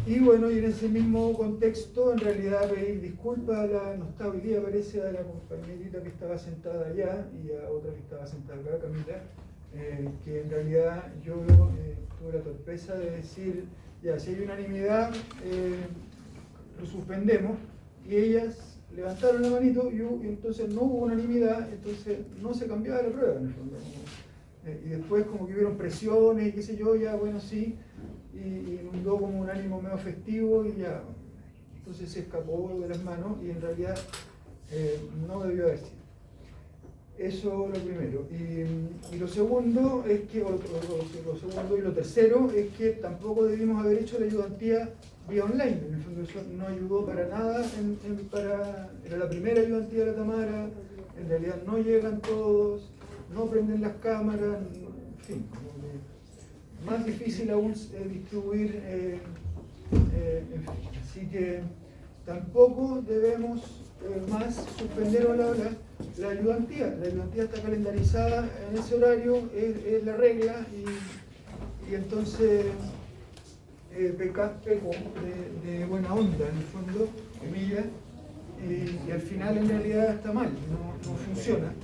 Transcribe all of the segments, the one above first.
Y bueno, y en ese mismo contexto, en realidad pedir disculpas no está hoy día, parece, a la compañerita que estaba sentada allá y a otra que estaba sentada acá, Camila, que en realidad yo tuve la torpeza de decir, ya, si hay unanimidad, lo suspendemos, y ellas levantaron la manito y entonces no hubo unanimidad, entonces no se cambiaba la prueba en el fondo. Y después como que hubieron presiones y qué sé yo, ya bueno, sí, y inundó como un ánimo medio festivo y ya, entonces se escapó de las manos y en realidad no debió haber sido. Eso lo primero. Y lo segundo es que, lo segundo y lo tercero es que tampoco debimos haber hecho la ayudantía vía online. En el fondo eso no ayudó para nada, era la primera ayudantía de la Tamara, en realidad no llegan todos, no prenden las cámaras, en fin, más difícil aún distribuir, en fin. Así que tampoco debemos más suspender la ayudantía. La ayudantía está calendarizada en ese horario, es la regla, y entonces peco de buena onda, en el fondo, comillas, y al final en realidad está mal, no funciona.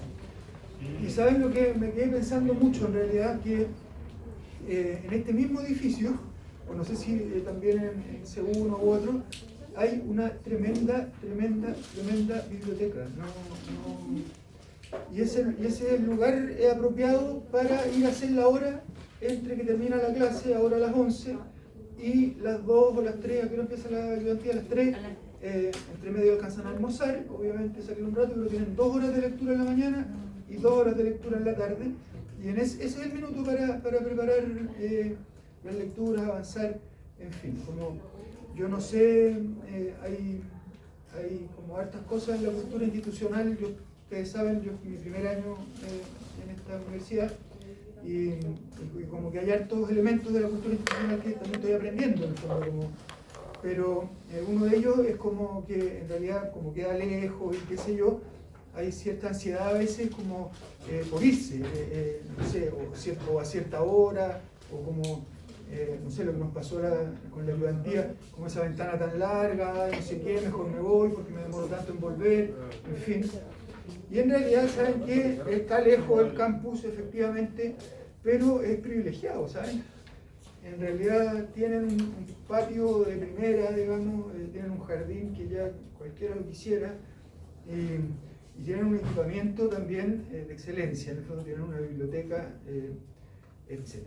Y ¿saben lo que me quedé pensando mucho en realidad? Que en este mismo edificio, o no sé si también en C1 u otro, hay una tremenda biblioteca. Y ese lugar es apropiado para ir a hacer la hora entre que termina la clase, ahora a las 11, y las 2 o las 3, ¿a qué hora empieza la ayudantía? A las 3, entre medio alcanzan a almorzar, obviamente salir un rato, pero tienen 2 horas de lectura en la mañana y 2 horas de lectura en la tarde, y ese es el minuto para preparar las lecturas, avanzar, en fin, como yo no sé, hay como hartas cosas en la cultura institucional. Ustedes saben, yo mi primer año en esta universidad, y como que hay hartos elementos de la cultura institucional que también estoy aprendiendo en el fondo, pero uno de ellos es como que en realidad como queda lejos y qué sé yo, hay cierta ansiedad a veces como por irse, no sé, o a cierta hora, o como, no sé, lo que nos pasó con la ayudantía, como esa ventana tan larga, no sé qué, mejor me voy porque me demoro tanto en volver, en fin. Y en realidad, ¿saben qué? Está lejos del campus, efectivamente, pero es privilegiado, ¿saben? En realidad tienen un patio de primera, digamos, tienen un jardín que ya cualquiera lo quisiera, y tienen un equipamiento también de excelencia, en el fondo tienen una biblioteca, etc.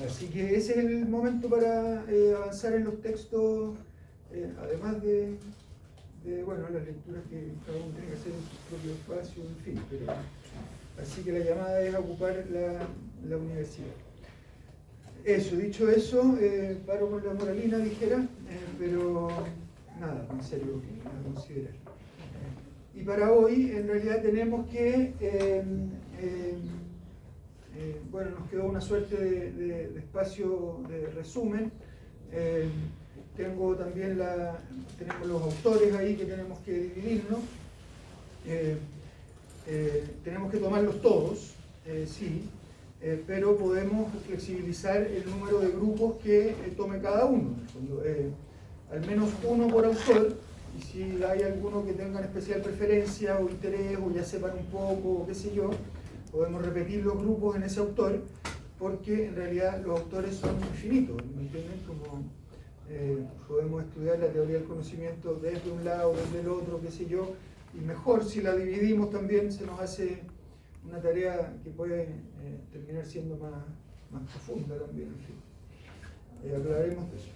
Así que ese es el momento para avanzar en los textos, además de bueno, las lecturas que cada uno tiene que hacer en su propio espacio, en fin. Pero, así que la llamada es a ocupar la universidad. Eso, dicho eso, paro con la moralina, dijera, pero nada, en serio, a considerar. Y para hoy, en realidad, tenemos que, bueno, nos quedó una suerte de espacio de resumen. Tengo también tenemos los autores ahí que tenemos que dividirnos. Tenemos que tomarlos todos, sí, pero podemos flexibilizar el número de grupos que tome cada uno. Al menos uno por autor, y si hay alguno que tenga especial preferencia o interés, o ya sepan un poco, o qué sé yo, podemos repetir los grupos en ese autor, porque en realidad los autores son infinitos, ¿me entienden? Como podemos estudiar la teoría del conocimiento desde un lado, desde el otro, qué sé yo, y mejor si la dividimos también se nos hace una tarea que puede terminar siendo más profunda también, en fin. Hablaremos de eso.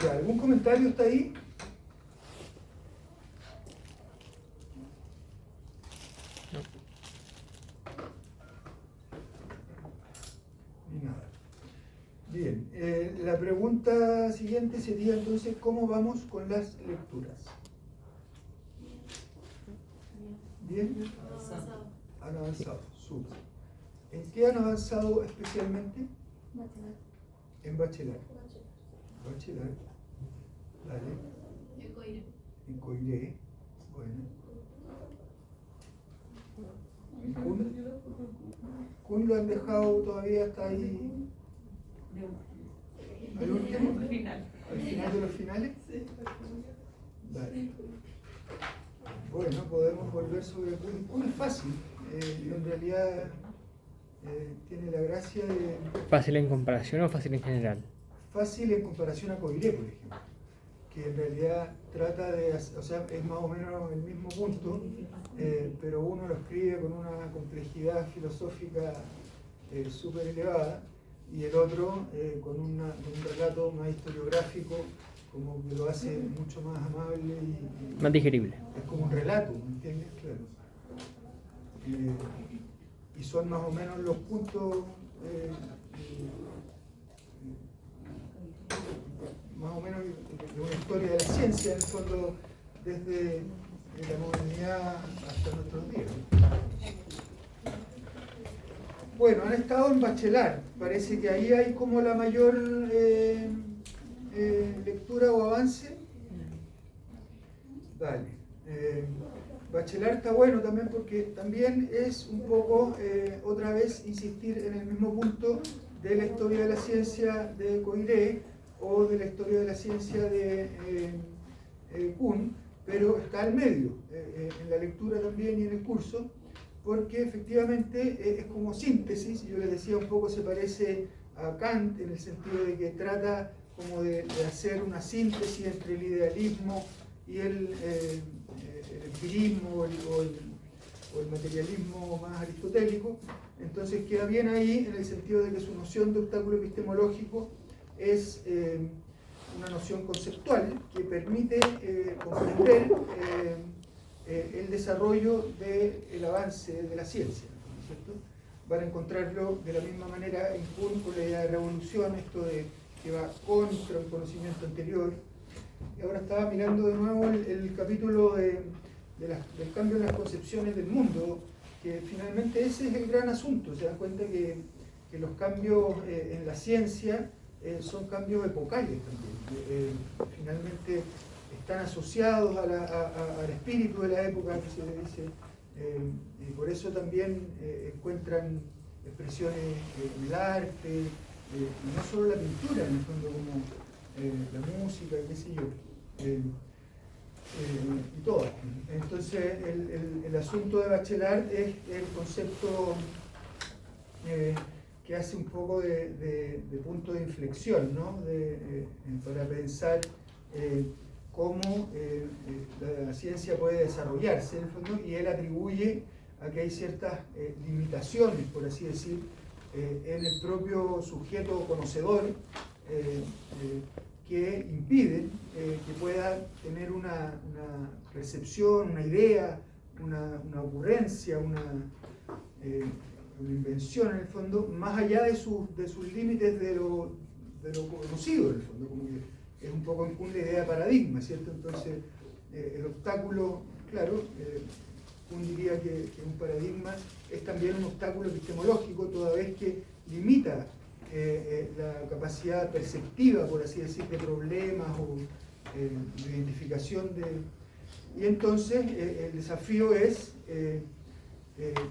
Ya, ¿algún comentario está ahí? Ni nada. Bien, la pregunta siguiente sería entonces, ¿cómo vamos con las lecturas? ¿Bien? Han avanzado, súper. ¿En qué han avanzado especialmente? En bachiller. Bachiller. Dale. En Coiré. Bueno. ¿En Kun? ¿Kun lo han dejado todavía hasta ahí? final. ¿Al final de los finales? Sí. Vale. Bueno, podemos volver sobre Kuhn. Kuhn es fácil, en realidad tiene la gracia de... ¿Fácil en comparación o fácil en general? Fácil en comparación a Coiré, por ejemplo, que en realidad trata de, o sea, es más o menos el mismo punto, pero uno lo escribe con una complejidad filosófica súper elevada, y el otro con un relato más historiográfico, como que lo hace mucho más amable y Más digerible. es como un relato, ¿me entiendes? Claro. Y son más o menos los puntos más o menos de una historia de la ciencia, en el fondo, desde la modernidad hasta nuestros días. Bueno, han estado en Bachelard, parece que ahí hay como la mayor lectura o avance. Vale. Bachelard está bueno también porque también es un poco, otra vez, insistir en el mismo punto de la historia de la ciencia de Coiré o de la historia de la ciencia de Kuhn, pero está al medio, en la lectura también y en el curso, porque efectivamente es como síntesis. Yo les decía, un poco se parece a Kant en el sentido de que trata como de hacer una síntesis entre el idealismo y el empirismo o el materialismo más aristotélico. Entonces queda bien ahí en el sentido de que su noción de obstáculo epistemológico es una noción conceptual que permite comprender el desarrollo del avance de la ciencia, ¿no es cierto? Van a encontrarlo de la misma manera en Kuhn con la idea de revolución, esto de que va contra un conocimiento anterior. Y ahora estaba mirando de nuevo el capítulo del cambio en las concepciones del mundo, que finalmente ese es el gran asunto. Se dan cuenta que los cambios en la ciencia son cambios epocales también. Finalmente están asociados al espíritu de la época, que se le dice, y por eso también encuentran expresiones en el arte, y no solo la pintura, en el fondo, como la música, qué sé yo, y todo. Entonces, el asunto de Bachelard es el concepto que hace un poco de punto de inflexión, ¿no? Para pensar cómo la ciencia puede desarrollarse, en el fondo, y él atribuye a que hay ciertas limitaciones, por así decir, en el propio sujeto conocedor, que impiden que pueda tener una recepción, una idea, una ocurrencia, una invención, en el fondo, más allá de sus límites de lo conocido, en el fondo, como que es un poco en Kuhn la idea de paradigma, ¿cierto? Entonces, el obstáculo, claro, Kuhn diría que un paradigma es también un obstáculo epistemológico, toda vez que limita la capacidad perceptiva, por así decir, de problemas o de identificación de... Y entonces el desafío es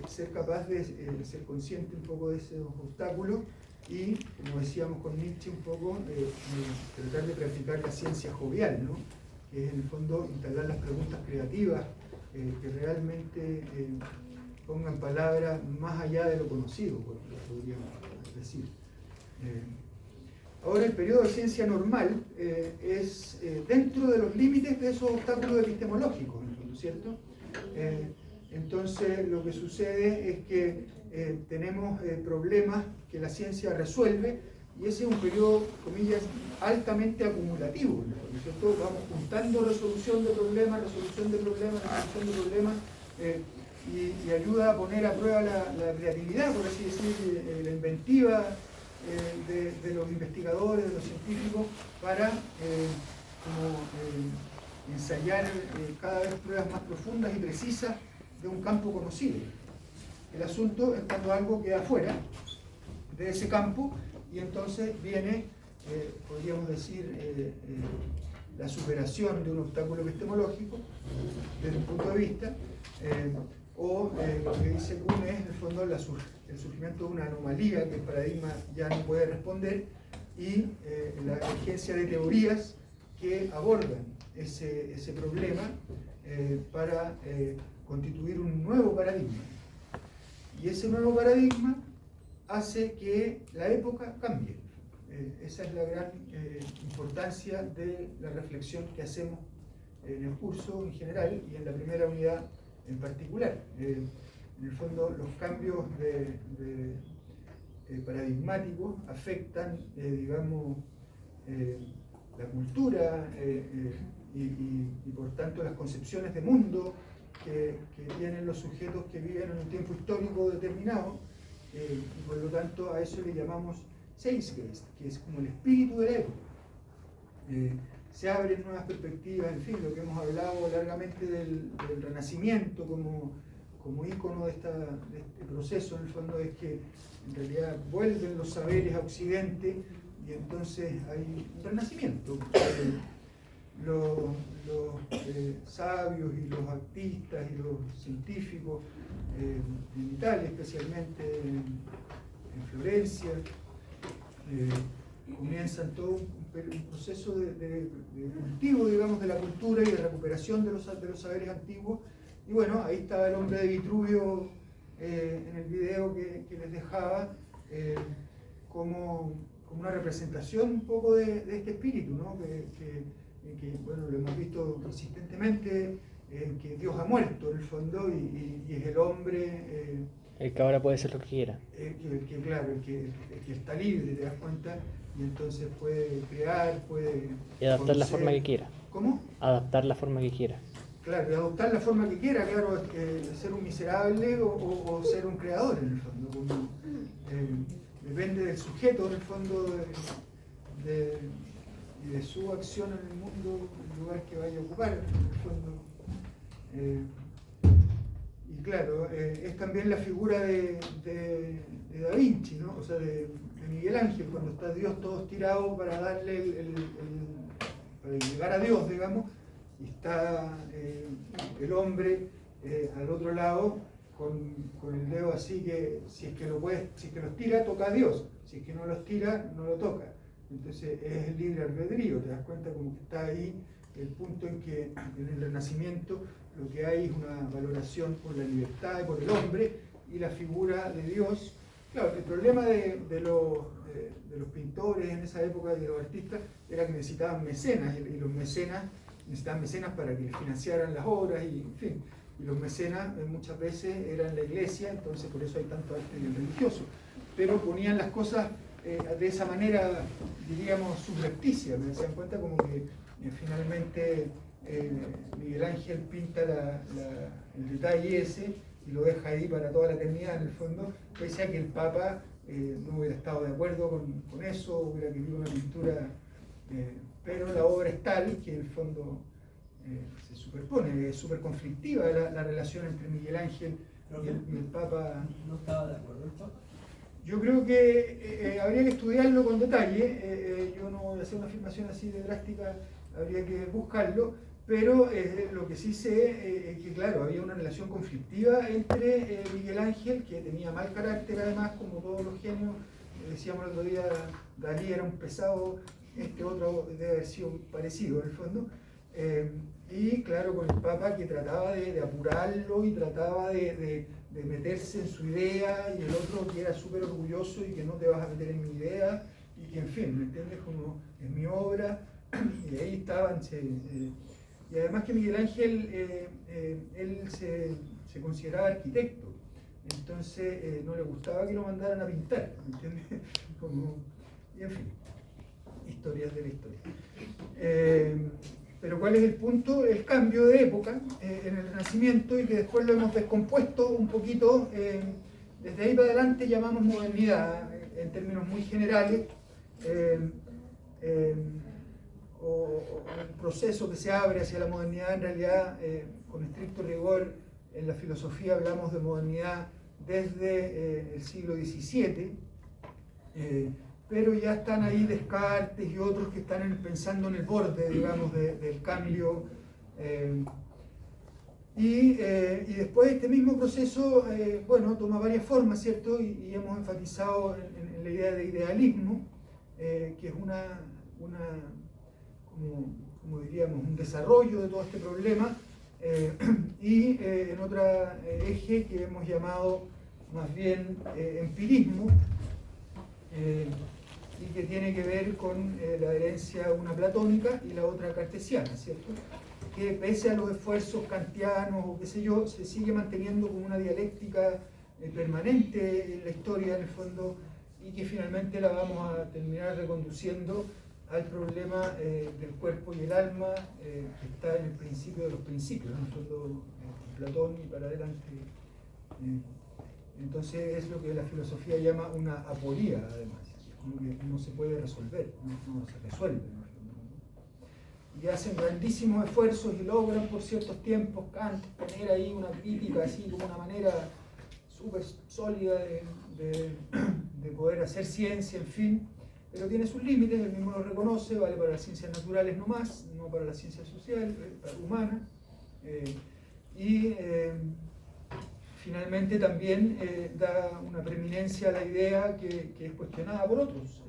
ser capaz de ser consciente un poco de esos obstáculos y, como decíamos con Nietzsche, un poco tratar de practicar la ciencia jovial, ¿no? Que es en el fondo instalar las preguntas creativas que realmente pongan palabras más allá de lo conocido, podríamos decir. Ahora, el periodo de ciencia normal es dentro de los límites de esos obstáculos epistemológicos, ¿no es cierto? Entonces, lo que sucede es que tenemos problemas que la ciencia resuelve, y ese es un periodo, comillas, altamente acumulativo, ¿no es cierto? Vamos juntando resolución de problemas, resolución de problemas, resolución de problemas, y ayuda a poner a prueba la creatividad, por así decir, la inventiva de los investigadores, de los científicos, para ensayar cada vez pruebas más profundas y precisas de un campo conocido. El asunto es cuando algo queda fuera de ese campo, y entonces viene, podríamos decir, la superación de un obstáculo epistemológico desde un punto de vista, o lo que dice Kuhn es, en el fondo, el surgimiento de una anomalía que el paradigma ya no puede responder, y la emergencia de teorías que abordan ese problema para constituir un nuevo paradigma. Y ese nuevo paradigma hace que la época cambie. Esa es la gran importancia de la reflexión que hacemos en el curso en general y en la primera unidad en particular. En el fondo, los cambios paradigmáticos afectan, digamos, la cultura y por tanto las concepciones de mundo que tienen los sujetos que viven en un tiempo histórico determinado, y por lo tanto a eso le llamamos Zeitgeist, que es como el espíritu de la época. Se abren nuevas perspectivas, en fin, lo que hemos hablado largamente del Renacimiento como ícono de este proceso, en el fondo es que en realidad vuelven los saberes a Occidente y entonces hay un renacimiento. Los sabios y los artistas y los científicos, en Italia especialmente, en Florencia, comienzan todo un proceso de cultivo, digamos, de la cultura y de recuperación de los saberes antiguos. Y bueno, ahí estaba el hombre de Vitruvio en el video que les dejaba, como una representación un poco de este espíritu, ¿no? Que bueno, lo hemos visto consistentemente, que Dios ha muerto en el fondo y es el hombre... el que ahora puede ser lo que quiera. Claro, el que está libre, te das cuenta, y entonces puede crear, puede... Y adaptar conocer. la forma que quiera. ¿Cómo? Adaptar la forma que quiera. Claro, y adoptar la forma que quiera, claro, ser un miserable o ser un creador en el fondo. Como, depende del sujeto en el fondo y de su acción en el mundo, el lugar que vaya a ocupar en el fondo. Y claro, es también la figura de Da Vinci, ¿no? O sea, de Miguel Ángel, cuando está Dios todos tirados para darle para llegar a Dios, digamos, y está el hombre al otro lado con el dedo así que si es que los tira, toca a Dios, si es que no los tira, no lo toca. Entonces es el libre albedrío, te das cuenta como que está ahí el punto en que en el Renacimiento lo que hay es una valoración por la libertad y por el hombre y la figura de Dios. Claro, el problema de los pintores en esa época y de los artistas era que necesitaban mecenas y los mecenas necesitaban mecenas para que les financiaran las obras y en fin. Y los mecenas muchas veces eran la iglesia, entonces por eso hay tanto arte religioso. Pero ponían las cosas de esa manera, diríamos, subrepticia. Me dan cuenta como que finalmente Miguel Ángel pinta el detalle ese y lo deja ahí para toda la eternidad en el fondo, pese a que el Papa no hubiera estado de acuerdo con eso, hubiera querido una pintura, pero la obra es tal que en el fondo se superpone, es súper conflictiva la relación entre Miguel Ángel y el Papa. ¿No estaba de acuerdo el Papa? Yo creo que habría que estudiarlo con detalle, yo no voy a hacer una afirmación así de drástica, habría que buscarlo, pero lo que sí sé es que claro, había una relación conflictiva entre Miguel Ángel, que tenía mal carácter además, como todos los genios, decíamos el otro día, Dalí era un pesado, este otro debe haber sido parecido en el fondo, y claro, con el Papa que trataba de apurarlo y trataba de meterse en su idea, y el otro que era súper orgulloso y que no te vas a meter en mi idea, y que en fin, ¿me entiendes? Como es mi obra, y ahí estaban, y además que Miguel Ángel, él se consideraba arquitecto, entonces no le gustaba que lo mandaran a pintar, ¿me entiendes? Como, y en fin, historias de la historia. Pero ¿cuál es el punto? El cambio de época en el Renacimiento, y que después lo hemos descompuesto un poquito, desde ahí para adelante llamamos modernidad, en términos muy generales, o el proceso que se abre hacia la modernidad. En realidad, con estricto rigor, en la filosofía hablamos de modernidad desde el siglo XVII, pero ya están ahí Descartes y otros que están pensando en el borde, digamos, del cambio. Y después este mismo proceso, bueno, toma varias formas, ¿cierto? Y hemos enfatizado en la idea de idealismo, que es como diríamos, un desarrollo de todo este problema, y en otro eje que hemos llamado más bien empirismo, y que tiene que ver con la herencia, una platónica y la otra cartesiana, ¿cierto? Que pese a los esfuerzos kantianos o qué sé yo, se sigue manteniendo como una dialéctica permanente en la historia, en el fondo, y que finalmente la vamos a terminar reconduciendo al problema del cuerpo y el alma, que está en el principio de los principios, en el fondo, Platón y para adelante. Entonces es lo que la filosofía llama una aporía, además, como que no se puede resolver, no se resuelve, ¿no? Y hacen grandísimos esfuerzos y logran por ciertos tiempos Kant poner ahí una crítica así como una manera súper sólida de poder hacer ciencia, en fin, pero tiene sus límites, él mismo lo reconoce, vale para las ciencias naturales no más, no para las ciencias sociales, humanas, y finalmente también da una preeminencia a la idea que es cuestionada por otros,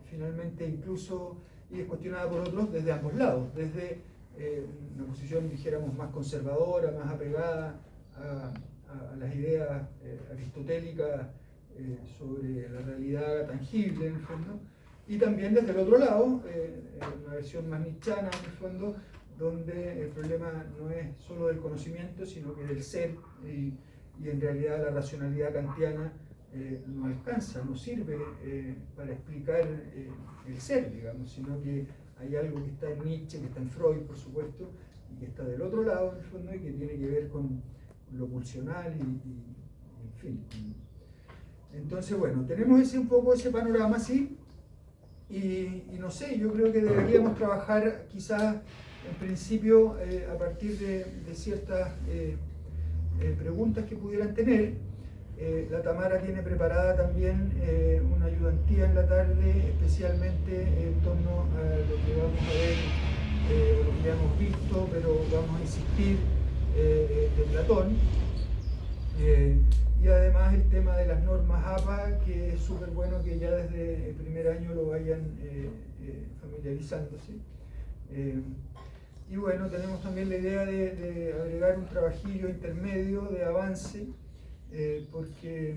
finalmente incluso, y es cuestionada por otros desde ambos lados, desde una posición, dijéramos, más conservadora, más apegada a las ideas aristotélicas sobre la realidad tangible, en el fondo, y también desde el otro lado, una versión más nietzschana, en el fondo, donde el problema no es solo del conocimiento, sino que del ser, y en realidad la racionalidad kantiana no alcanza, no sirve para explicar el ser, digamos, sino que hay algo que está en Nietzsche, que está en Freud, por supuesto, y que está del otro lado, en el fondo, y que tiene que ver con lo pulsional y en fin. Entonces, bueno, tenemos un poco ese panorama, sí, y no sé, yo creo que deberíamos trabajar quizás en principio a partir de ciertas preguntas que pudieran tener. La Tamara tiene preparada también una ayudantía en la tarde, especialmente en torno a lo que vamos a ver, lo que ya hemos visto, pero vamos a insistir de Platón. Y además el tema de las normas APA, que es súper bueno que ya desde el primer año lo vayan familiarizándose. Y bueno, tenemos también la idea de agregar un trabajillo intermedio de avance, porque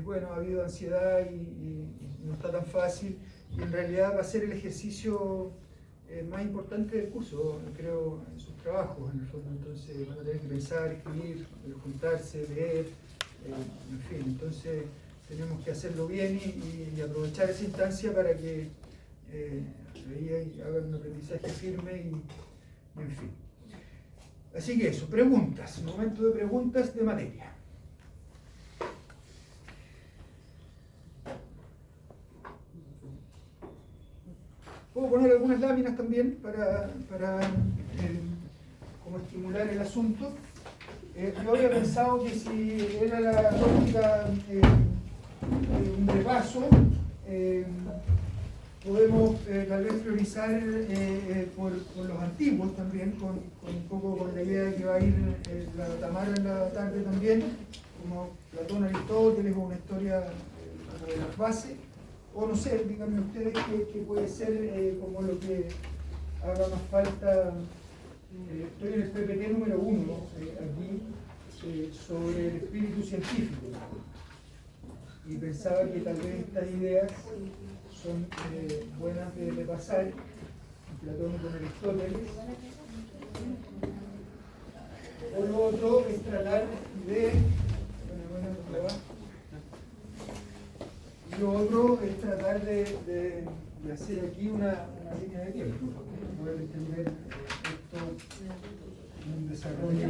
bueno, ha habido ansiedad y no está tan fácil, y en realidad va a ser el ejercicio más importante del curso, creo, en sus trabajos, en el fondo. Entonces van a tener que pensar, escribir, juntarse, leer, en fin, entonces tenemos que hacerlo bien y aprovechar esa instancia para que ahí hagan un aprendizaje firme y en fin. Así que eso, preguntas, momento de preguntas de materia. Puedo poner algunas láminas también para como estimular el asunto. Yo había pensado que si era la lógica un repaso, podemos tal vez priorizar por los antiguos también, un poco con la idea de que va a ir la Tamara en la tarde también, como Platón, Aristóteles, o una historia como de las bases. O no sé, díganme ustedes qué puede ser como lo que haga más falta. Estoy en el PPT número 1, aquí, sobre el espíritu científico. Y pensaba que tal vez estas ideas son buenas de repasar, Platón con Aristóteles. O lo otro es tratar de... Lo otro es tratar de hacer aquí una línea de tiempo, poder entender esto en un desarrollo.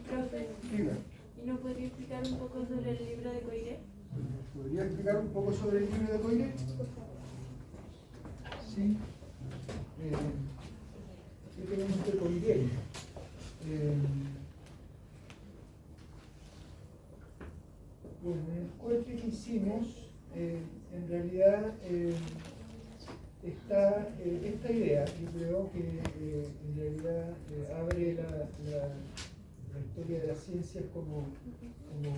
Profe, ¿y no podría explicar un poco sobre el libro de Coiré? ¿Podría explicar un poco sobre el libro de Coiré? Sí. ¿Qué tenemos de Coiré? Bueno, en el corte que hicimos, en realidad está esta idea, yo creo que en realidad abre la historia de las ciencias como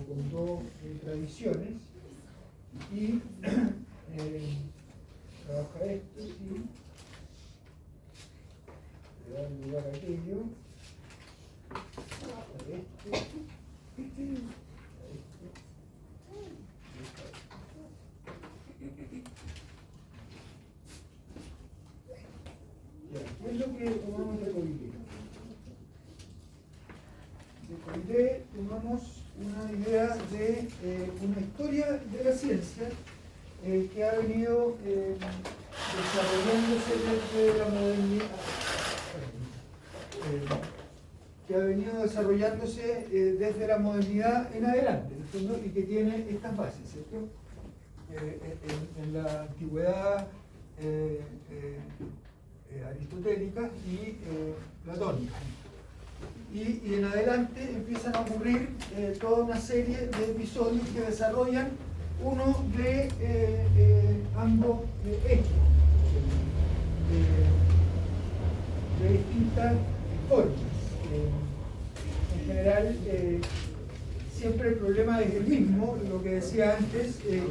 con dos tradiciones y trabaja esto, sí, le da lugar a aquello, a esto, a esto. ¿Qué es lo que tomamos de Coité? De Coité tomamos una idea de una historia de la ciencia que ha venido desarrollándose desde la modernidad, desde la modernidad en adelante, ¿no? Y que tiene estas bases, ¿cierto? En la antigüedad aristotélica y platónica. Y en adelante empiezan a ocurrir toda una serie de episodios que desarrollan uno de ambos hechos, de distintas formas. En general, siempre el problema es el mismo, lo que decía antes, que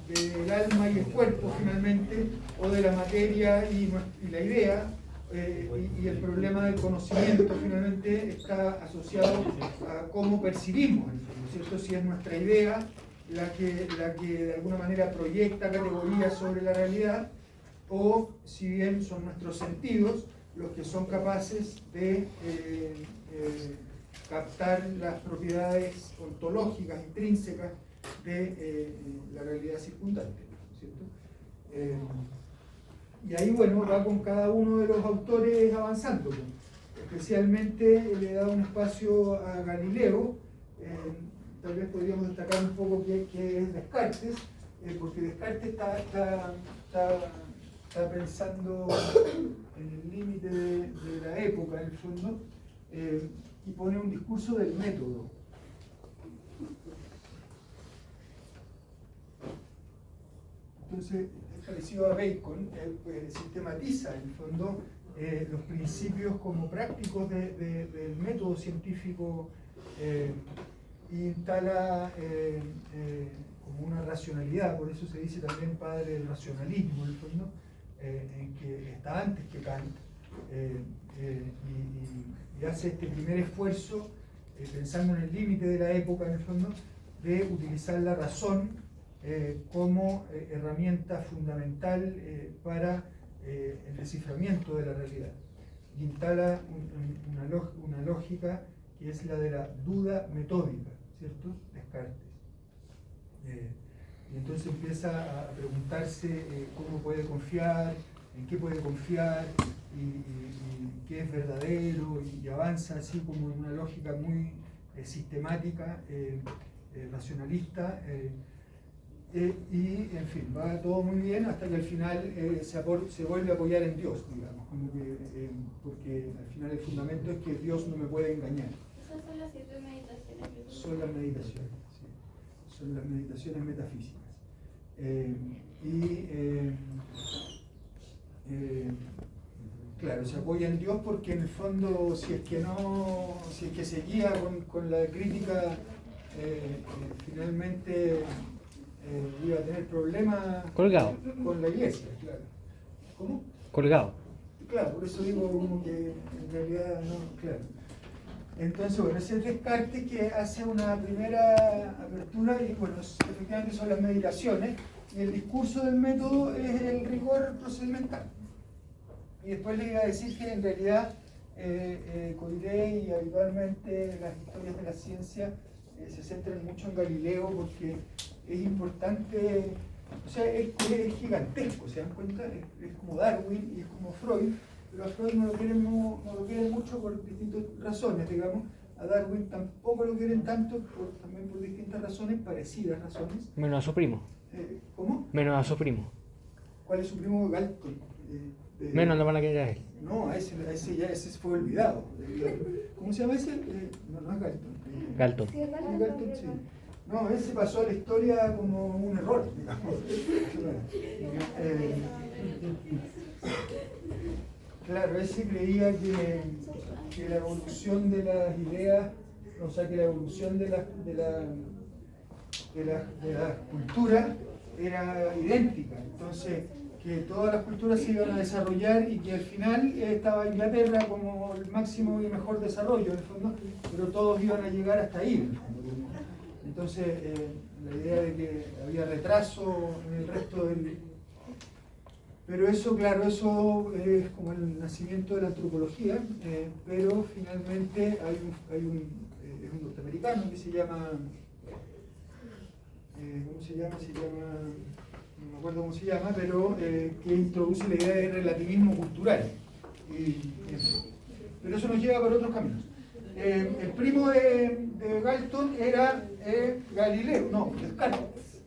del alma y el cuerpo finalmente, o de la materia y la idea, y el problema del conocimiento finalmente está asociado a cómo percibimos, ¿cierto? Si es nuestra idea la que de alguna manera proyecta categorías sobre la realidad, o si bien son nuestros sentidos los que son capaces de captar las propiedades ontológicas, intrínsecas de la realidad circundante, ¿cierto? Y ahí, bueno, va con cada uno de los autores avanzando. Especialmente le da un espacio a Galileo. Tal vez podríamos destacar un poco qué es Descartes, porque Descartes está pensando en el límite de la época, en el fondo, y pone un discurso del método. Entonces, es parecido a Bacon, sistematiza en el fondo los principios como prácticos del método científico, y instala como una racionalidad, por eso se dice también padre del racionalismo, en el fondo, en que está antes que Kant, y hace este primer esfuerzo, pensando en el límite de la época, en el fondo, de utilizar la razón como herramienta fundamental para el desciframiento de la realidad. Y instala una lógica que es la de la duda metódica, ¿cierto? Descartes. Y entonces empieza a preguntarse cómo puede confiar, en qué puede confiar, y qué es verdadero, y avanza así como en una lógica muy sistemática, racionalista, y en fin, va todo muy bien hasta que al final se vuelve a apoyar en Dios, digamos, como que, porque al final el fundamento es que Dios no me puede engañar. Esas son las 7 meditaciones. Son las meditaciones, sí. Son las meditaciones metafísicas. Claro, se apoya en Dios porque en el fondo, si es que se guía con la crítica, finalmente iba a tener problemas Colgado. con la iglesia, claro. ¿Cómo? Colgado. Claro, por eso digo como que en realidad no, claro. Entonces, bueno, ese es Descartes que hace una primera apertura y, bueno, efectivamente son las meditaciones, y el discurso del método es el rigor procedimental. Y después le iba a decir que en realidad Coiré y habitualmente las historias de la ciencia se centran mucho en Galileo porque es importante, o sea, es gigantesco, ¿se dan cuenta? Es como Darwin y es como Freud, pero a Freud no lo quieren mucho por distintas razones, digamos. A Darwin tampoco lo quieren tanto, también por distintas razones, parecidas razones. Menos a su primo. ¿Cómo? Menos a su primo. ¿Cuál es su primo? Galton. Menos lo van a querer a él. No, ese fue olvidado. ¿Cómo se llama ese? No es Galton. Galton. Galton, sí. No, ese pasó a la historia como un error, digamos. Claro, ese creía que la evolución de las ideas, o sea, que la evolución de las culturas era idéntica. Entonces, que todas las culturas se iban a desarrollar y que al final estaba Inglaterra como el máximo y mejor desarrollo, en el fondo, pero todos iban a llegar hasta ahí, en el fondo. Entonces, la idea de que había retraso en el resto del... Pero eso, claro, eso es como el nacimiento de la antropología, pero finalmente es un norteamericano que se llama... ¿cómo se llama? No me acuerdo cómo se llama, pero que introduce la idea de relativismo cultural. Pero eso nos lleva por otros caminos. El primo de Galton era Galileo, no, Descartes.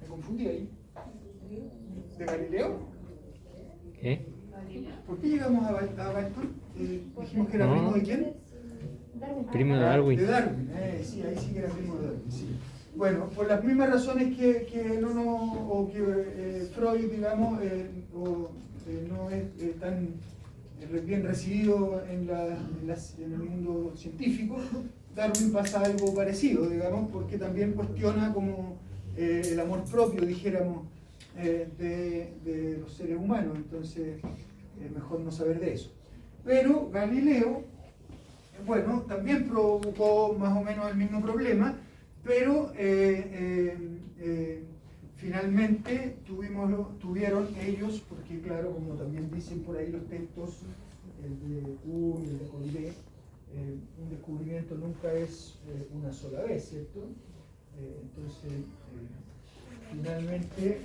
Me confundí ahí. ¿De Galileo? ¿Qué? ¿Por qué llegamos a Galton? Dijimos que era primo de quién? Primo de Darwin. De Darwin, sí, ahí sí que era primo de Darwin, sí. Bueno, por las mismas razones que Freud, digamos, no es tan bien recibido en el mundo científico, Darwin pasa algo parecido, digamos, porque también cuestiona como el amor propio, dijéramos, de los seres humanos, entonces es mejor no saber de eso. Pero Galileo, bueno, también provocó más o menos el mismo problema, pero finalmente tuvieron ellos, porque claro, como también dicen por ahí los textos, el de Kuhn y el de Colbert, un descubrimiento nunca es una sola vez, ¿cierto? Entonces, finalmente,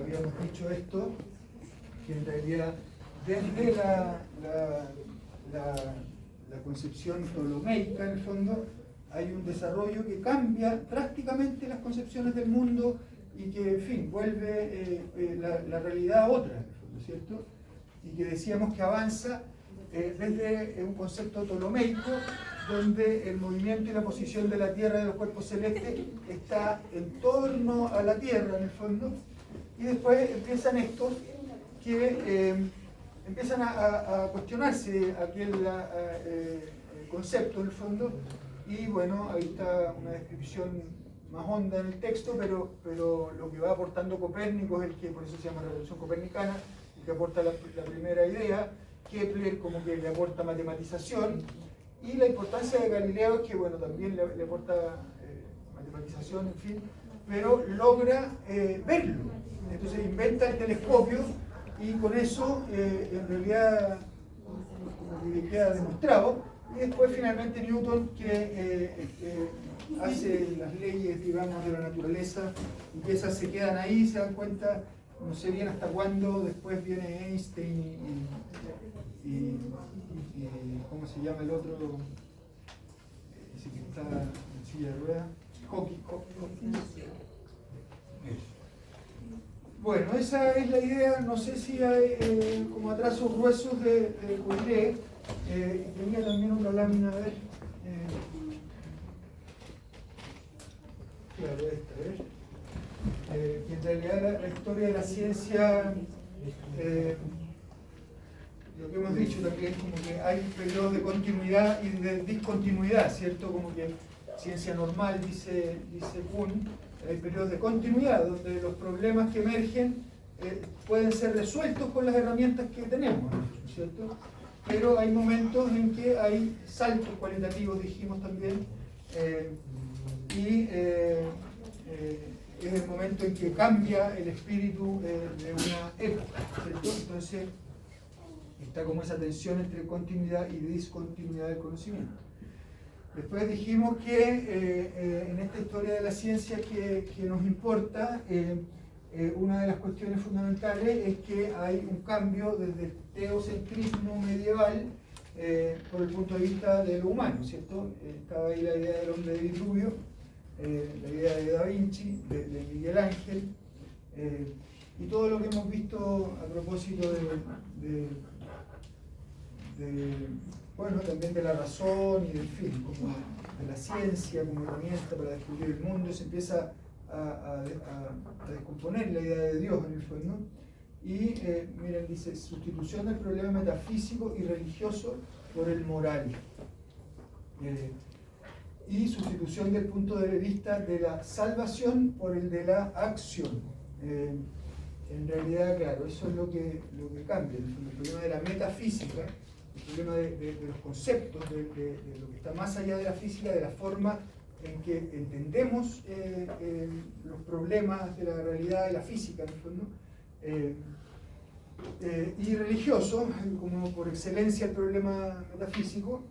habíamos dicho esto, que en realidad desde la concepción ptolomeica, en el fondo, hay un desarrollo que cambia drásticamente las concepciones del mundo y que, en fin, vuelve la realidad a otra, ¿no es cierto? Y que decíamos que avanza desde un concepto ptolomeico, donde el movimiento y la posición de la Tierra y de los cuerpos celestes está en torno a la Tierra, en el fondo, y después empiezan estos que empiezan a cuestionarse aquel concepto, en el fondo, y bueno, ahí está una descripción más honda en el texto, pero lo que va aportando Copérnico es el que, por eso se llama Revolución Copernicana, el que aporta la primera idea. Kepler como que le aporta matematización, y la importancia de Galileo es que, bueno, también le aporta matematización, en fin, pero logra verlo. Entonces inventa el telescopio y con eso en realidad como que queda demostrado. Y después finalmente Newton, que hace las leyes, digamos, de la naturaleza, y que esas se quedan ahí, se dan cuenta, no sé bien hasta cuándo. Después viene Einstein y ¿cómo se llama el otro? Ese que está en silla de ruedas, Hawking. Bueno, esa es la idea. No sé si hay como atrasos gruesos de Poiré. Tenía también otra lámina, a ver. Claro, esta, que en realidad la historia de la ciencia, lo que hemos dicho también es como que hay periodos de continuidad y de discontinuidad, ¿cierto? Como que ciencia normal, dice Kuhn, hay periodos de continuidad donde los problemas que emergen pueden ser resueltos con las herramientas que tenemos, ¿cierto? Pero hay momentos en que hay saltos cualitativos, dijimos también, y es el momento en que cambia el espíritu de una época, ¿cierto? Entonces está como esa tensión entre continuidad y discontinuidad del conocimiento. Después dijimos que en esta historia de la ciencia que nos importa, una de las cuestiones fundamentales es que hay un cambio desde el teocentrismo medieval por el punto de vista de lo humano, ¿cierto? Estaba ahí la idea del hombre de Vitruvio, la idea de Da Vinci, de Miguel Ángel, y todo lo que hemos visto a propósito bueno, también de la razón y del fin, como de la ciencia como herramienta para descubrir el mundo, se empieza a descomponer la idea de Dios en el fondo. Y miren, dice, sustitución del problema metafísico y religioso por el moral. Y sustitución del punto de vista de la salvación por el de la acción. En realidad, claro, eso es lo que cambia. El problema de la metafísica, el problema de los conceptos, de lo que está más allá de la física, de la forma en que entendemos los problemas de la realidad de la física, en el fondo, y religioso, como por excelencia el problema metafísico,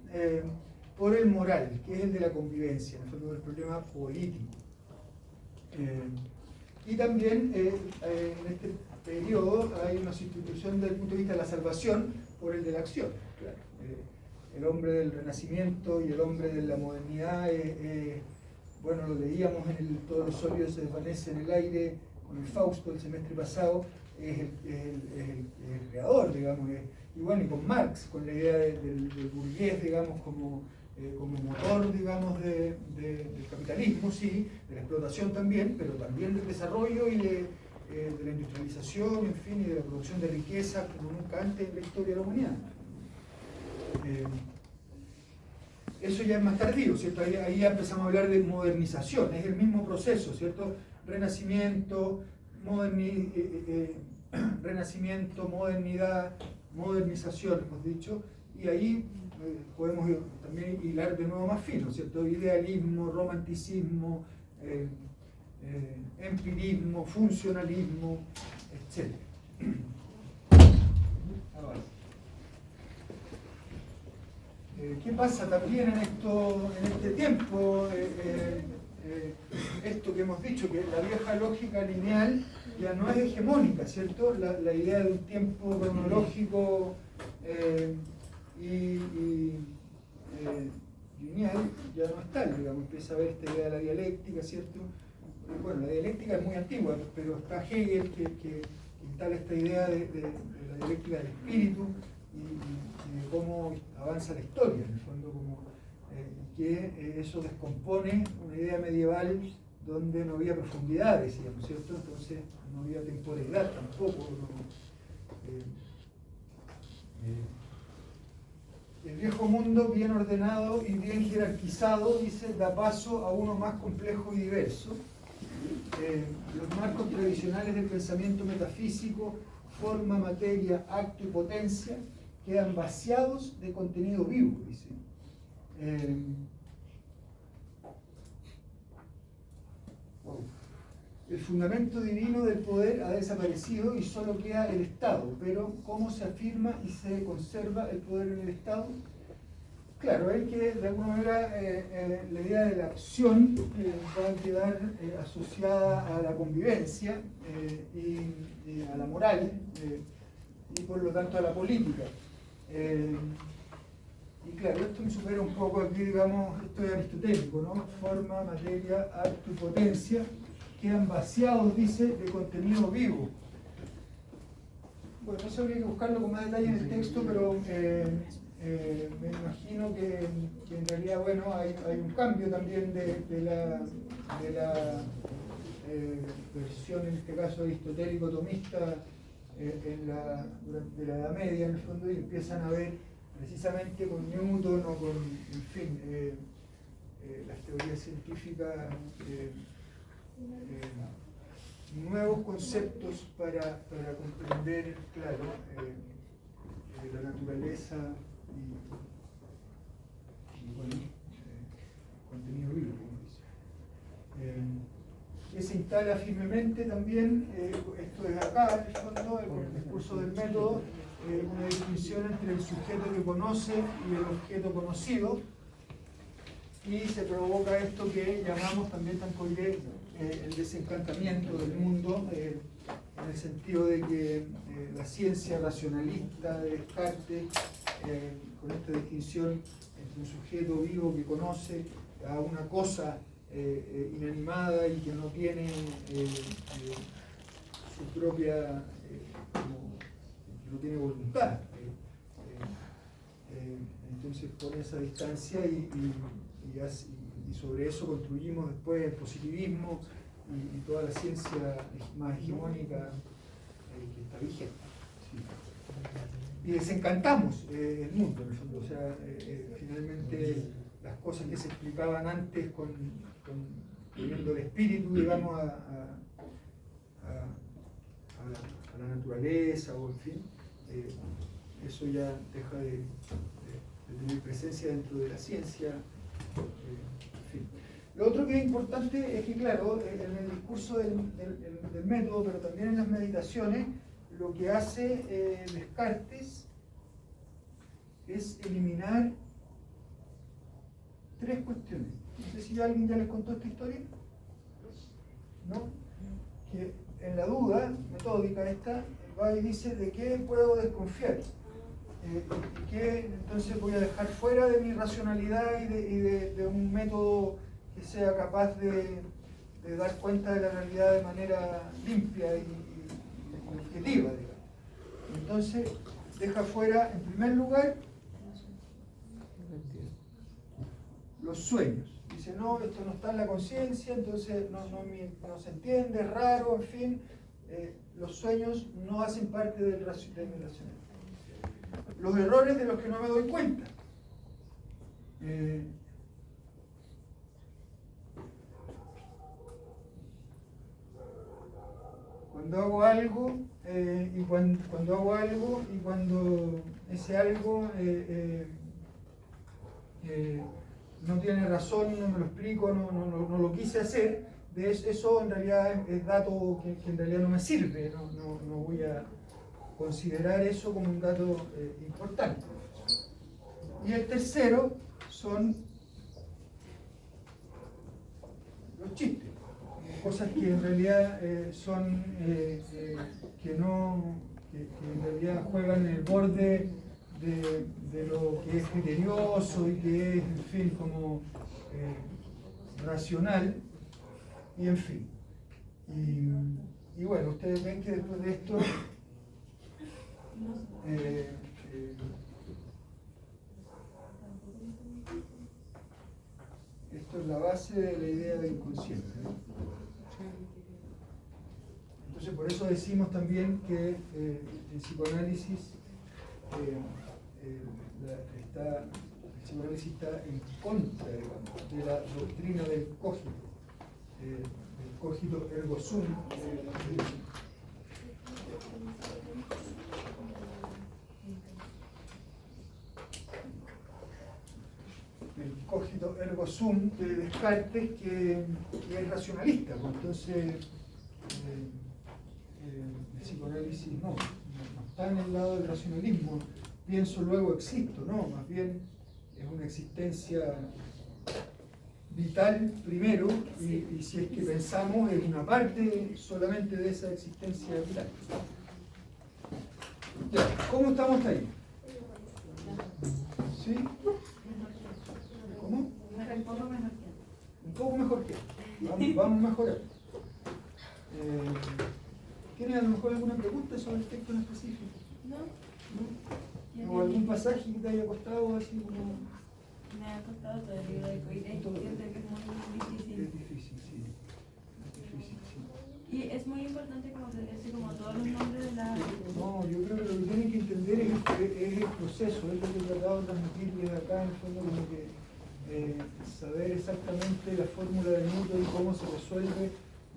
por el moral, que es el de la convivencia, en el fondo el problema político. Y también en este periodo hay una sustitución desde el punto de vista de la salvación por el de la acción. Claro. El hombre del Renacimiento y el hombre de la modernidad, bueno, lo leíamos en todos los óleos se desvanece en el aire, con el Fausto el semestre pasado, es el creador, digamos, y bueno, y con Marx, con la idea del burgués, digamos, como motor, digamos, del capitalismo, sí, de la explotación también, pero también del desarrollo y de la industrialización, en fin, y de la producción de riqueza como nunca antes en la historia de la humanidad. Eso ya es más tardío, ¿cierto? Ahí ya empezamos a hablar de modernización, es el mismo proceso, ¿cierto? Renacimiento, renacimiento, modernidad, modernización, hemos dicho, y ahí podemos también hilar de nuevo más fino, ¿cierto? Idealismo, romanticismo, empirismo, funcionalismo, etc. ¿Qué pasa también en este tiempo? Esto que hemos dicho, que la vieja lógica lineal ya no es hegemónica, ¿cierto? La idea de un tiempo cronológico lineal ya no está, digamos, empieza a ver esta idea de la dialéctica, ¿cierto? Bueno, la dialéctica es muy antigua, pero está Hegel que instala esta idea de la dialéctica del espíritu y de cómo avanza la historia, en el fondo, como que eso descompone una idea medieval donde no había profundidades, digamos, ¿cierto? Entonces no había temporalidad tampoco. El viejo mundo, bien ordenado y bien jerarquizado, dice, da paso a uno más complejo y diverso. Los marcos tradicionales del pensamiento metafísico, forma, materia, acto y potencia, quedan vaciados de contenido vivo, dice. El fundamento divino del poder ha desaparecido y solo queda el Estado, pero ¿cómo se afirma y se conserva el poder en el Estado? Claro, hay que, de alguna manera, la idea de la acción va a quedar asociada a la convivencia y a la moral y por lo tanto a la política. Y claro, esto me supera un poco aquí, digamos, esto es aristotélico, ¿no? Forma, materia, acto y potencia quedan vaciados, dice, de contenido vivo. Bueno, eso habría que buscarlo con más detalle en el texto, pero me imagino que en realidad, bueno, hay un cambio también de la versión, en este caso aristotélico-tomista, durante la Edad Media, en el fondo, y empiezan a ver precisamente con Newton o con, en fin, las teorías científicas, nuevos conceptos para comprender, claro, la naturaleza y bueno, contenido vivo, como dice. Que se instala firmemente también, esto es acá, en el fondo, el discurso del método, una distinción entre el sujeto que conoce y el objeto conocido, y se provoca esto que llamamos también tan coiré el desencantamiento del mundo, en el sentido de que la ciencia racionalista de Descartes, con esta distinción entre un sujeto vivo que conoce a una cosa inanimada y que no tiene su propia, no tiene voluntad. Entonces pone esa distancia y sobre eso construimos después el positivismo y toda la ciencia más hegemónica que está vigente. Sí. Y desencantamos el mundo, en el fondo. O sea, finalmente las cosas que se explicaban antes poniendo el espíritu, digamos, a la naturaleza, o en fin, eso ya deja de tener presencia dentro de la ciencia. En fin. Lo otro que es importante es que, claro, en el discurso del método, pero también en las meditaciones, lo que hace Descartes es eliminar tres cuestiones. No sé si alguien ya les contó esta historia, ¿no? Que en la duda metódica esta va y dice de qué puedo desconfiar, y que entonces voy a dejar fuera de mi racionalidad y de un método que sea capaz de dar cuenta de la realidad de manera limpia y objetiva, digamos. Entonces deja fuera, en primer lugar, los sueños. Dice, no, esto no está en la conciencia, entonces no se entiende, es raro, en fin. Los sueños no hacen parte de mi racionalidad. Los errores de los que no me doy cuenta. Cuando hago algo, cuando hago algo y cuando ese algo no tiene razón, no me lo explico, no lo quise hacer, eso en realidad es dato que en realidad no me sirve, no voy a considerar eso como un dato importante. Y el tercero son los chistes, cosas que en realidad que en realidad juegan en el borde de lo que es criterioso y que es, en fin, como racional, y en fin. Y bueno, ustedes ven que después de esto esto es la base de la idea del inconsciente, ¿no? Entonces por eso decimos también que el psicoanálisis el psicoanálisis está en contra, digamos, de la doctrina del cogito ergo sum. El cogito ergo sum de Descartes, que es racionalista, pues entonces el psicoanálisis no está en el lado del racionalismo, pienso luego existo, no, más bien es una existencia vital primero, y si es que pensamos es una parte solamente de esa existencia vital. Ya, ¿cómo estamos ahí? ¿Sí? ¿Cómo? Un poco mejor que antes. Un poco mejor que antes. Vamos a mejorar. ¿Tienen a lo mejor alguna pregunta sobre el texto en específico? No. ¿O algún pasaje que te haya costado así como...? Me ha costado todo el libro de Coiré, siento que es muy difícil. Es difícil, sí. Es difícil, sí. Y es muy importante como aprenderse como todos los nombres de la... No, yo creo que lo que tienen que entender es el proceso, es lo que he tratado de transmitirles acá, en el fondo, como que saber exactamente la fórmula de Newton y cómo se resuelve,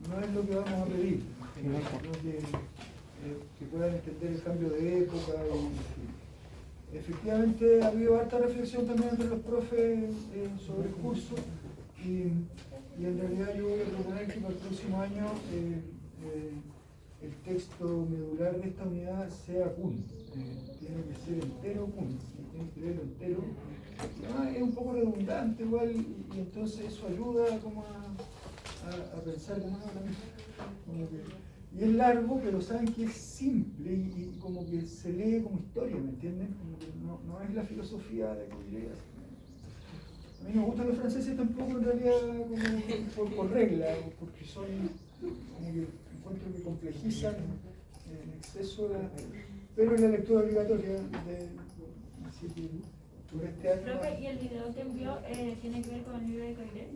no es lo que vamos a pedir, sino que puedan entender el cambio de época. Efectivamente ha habido harta reflexión también entre los profes sobre el curso, y en realidad yo voy a proponer que para el próximo año el texto medular de esta unidad sea Kuhn. Tiene que ser entero Kuhn, tiene que leerlo entero. Es un poco redundante igual, y entonces eso ayuda como a pensar como que... Y es largo, pero saben que es simple y como que se lee como historia, ¿me entienden? Como que no es la filosofía de Coiré. A mí me gustan los franceses tampoco, en realidad, como por regla, porque son como que encuentro que complejizan en exceso, pero es la lectura obligatoria así que por este año. Profe, ¿y el video que envió tiene que ver con el libro de Coiré?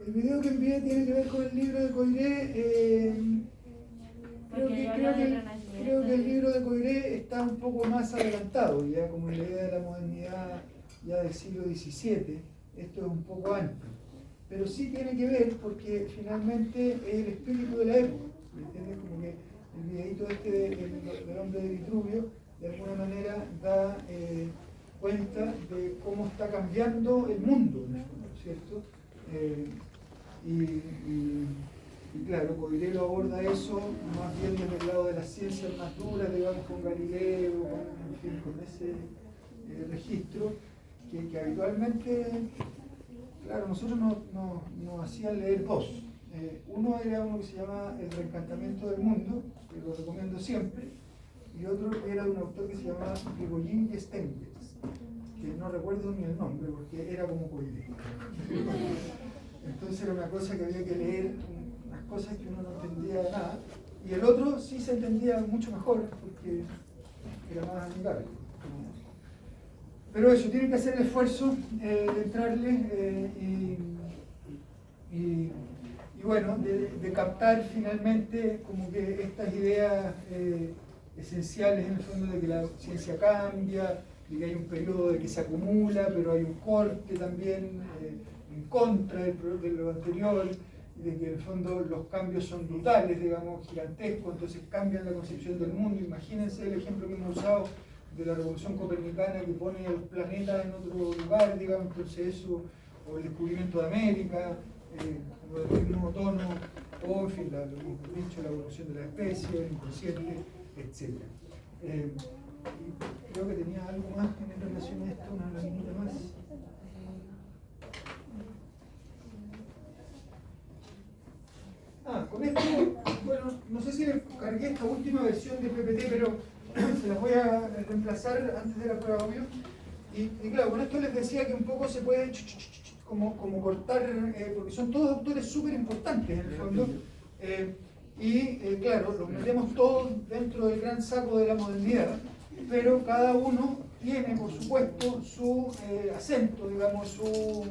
El video que envié tiene que ver con el libro de Coiré. Creo que el libro de Coiré está un poco más adelantado, ya como la idea de la modernidad ya del siglo XVII. Esto es un poco antes. Pero sí tiene que ver porque finalmente es el espíritu de la época. ¿Me entiendes? Como que el videito este del hombre de Vitruvio de alguna manera da cuenta de cómo está cambiando el mundo, ¿cierto? Y claro, Coiré lo aborda eso más bien desde el lado de las ciencias más duras, digamos, con Galileo, en fin, con ese registro que habitualmente, claro, nosotros nos hacían leer dos. Uno era uno que se llama El reencantamiento del mundo, que lo recomiendo siempre, y otro era de un autor que se llama Irigoyen y Stengels, que no recuerdo ni el nombre porque era como Coiré. Entonces era una cosa que había que leer, unas cosas que uno no entendía de nada, y el otro sí se entendía mucho mejor porque era más amigable. Pero eso, tienen que hacer el esfuerzo de entrarle y bueno, de captar finalmente como que estas ideas esenciales en el fondo de que la ciencia cambia, de que hay un periodo de que se acumula, pero hay un corte también en contra de lo anterior, de que en el fondo los cambios son brutales, digamos, gigantescos, entonces cambian la concepción del mundo. Imagínense el ejemplo que hemos usado de la revolución copernicana que pone el planeta en otro lugar, digamos, entonces eso, o el descubrimiento de América, como del mismo tono, o en fin, lo que hemos dicho, la evolución de la especie, el inconsciente, etc. Y creo que tenía algo más en relación a esto, una laminita más. Con esto, bueno, no sé si les cargué esta última versión de PPT, pero se las voy a reemplazar antes de la prueba, obvio. Y claro, con esto les decía que un poco se puede como cortar, porque son todos autores súper importantes en el fondo. Claro, los metemos todos dentro del gran saco de la modernidad, pero cada uno tiene, por supuesto, su acento, digamos, su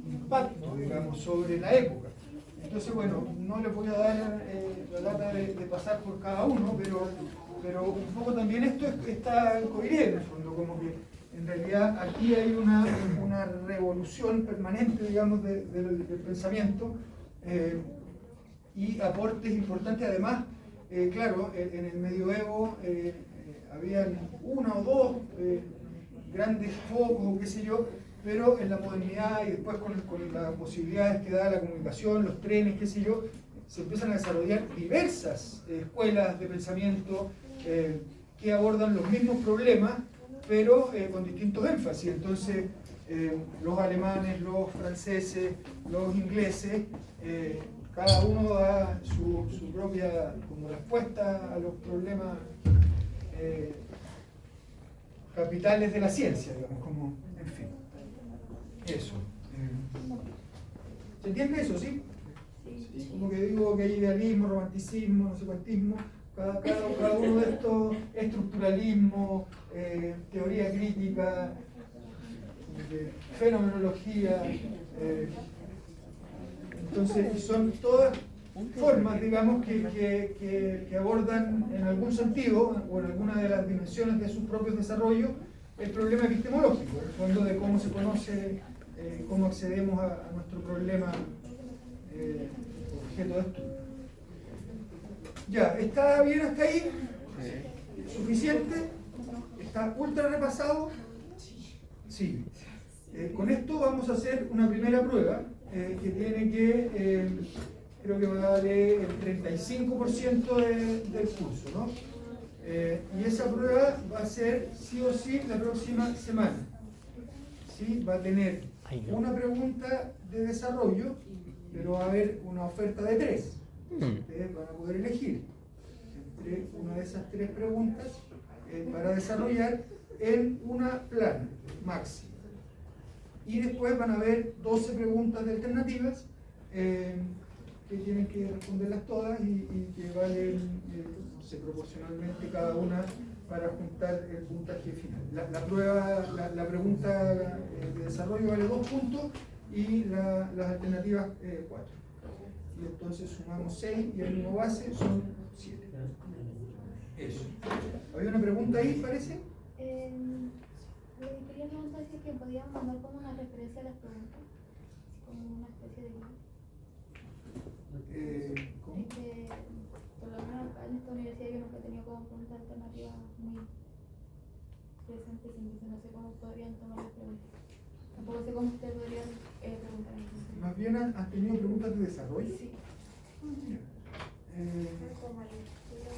impacto, digamos, sobre la época. Entonces, bueno, no les voy a dar la lata de pasar por cada uno, pero un poco también esto está en Coiré, en el fondo, como que en realidad aquí hay una revolución permanente, digamos, del pensamiento y aportes importantes. Además, claro, en el medioevo habían una o dos grandes focos, o qué sé yo, pero en la modernidad y después con las posibilidades que da la comunicación, los trenes, qué sé yo, se empiezan a desarrollar diversas escuelas de pensamiento que abordan los mismos problemas, pero con distintos énfasis. Entonces, los alemanes, los franceses, los ingleses, cada uno da su propia como respuesta a los problemas capitales de la ciencia, digamos, como, en fin. Eso. ¿Se entiende eso, sí? Sí. Como que digo que hay idealismo, romanticismo, no sé cuantismo, cada uno de estos, estructuralismo, teoría crítica, fenomenología, entonces son todas formas, digamos, que abordan en algún sentido o en alguna de las dimensiones de sus propios desarrollos el problema epistemológico, el fondo de cómo se conoce, cómo accedemos a nuestro problema objeto de estudio. Ya, ¿está bien hasta ahí? ¿Suficiente? ¿Está ultra repasado? Sí. Con esto vamos a hacer una primera prueba que tiene que, creo que vale el 35% del curso, ¿no? Y esa prueba va a ser sí o sí la próxima semana. ¿Sí? Va a tener una pregunta de desarrollo, pero va a haber una oferta de 3. Ustedes van a poder elegir entre una de esas 3 preguntas para desarrollar en una plana máxima. Y después van a haber 12 preguntas de alternativas que tienen que responderlas todas y que valen no sé, proporcionalmente cada una para juntar el puntaje final. La pregunta de desarrollo vale 2 puntos y las alternativas 4. Y entonces sumamos 6 y el mismo base son 7. Eso. ¿Había una pregunta ahí, parece? Quería preguntar si es que podíamos mandar como una referencia a las preguntas, como una especie de guía. ¿Cómo? Es que, por lo menos acá en esta universidad yo nunca he tenido como preguntas alternativas muy presentes, entonces no sé cómo podrían tomar las preguntas. Tampoco sé cómo ustedes podrían preguntar. Más bien has tenido preguntas de desarrollo. Sí.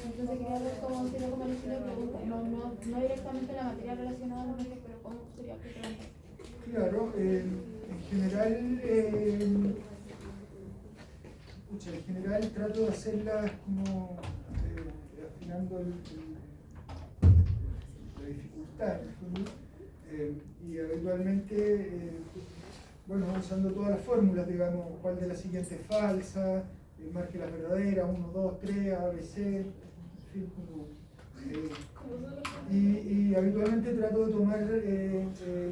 Entonces quería ver cómo sería como el estilo de preguntas, no directamente la materia relacionada a los medios, pero cómo sería que preguntar. Claro, en general trato de hacerlas como afinando la dificultad, y habitualmente, usando todas las fórmulas, digamos, cuál de las siguientes es falsa, marque las verdaderas, 1, 2, 3, A, B, C, en fin, y habitualmente trato de tomar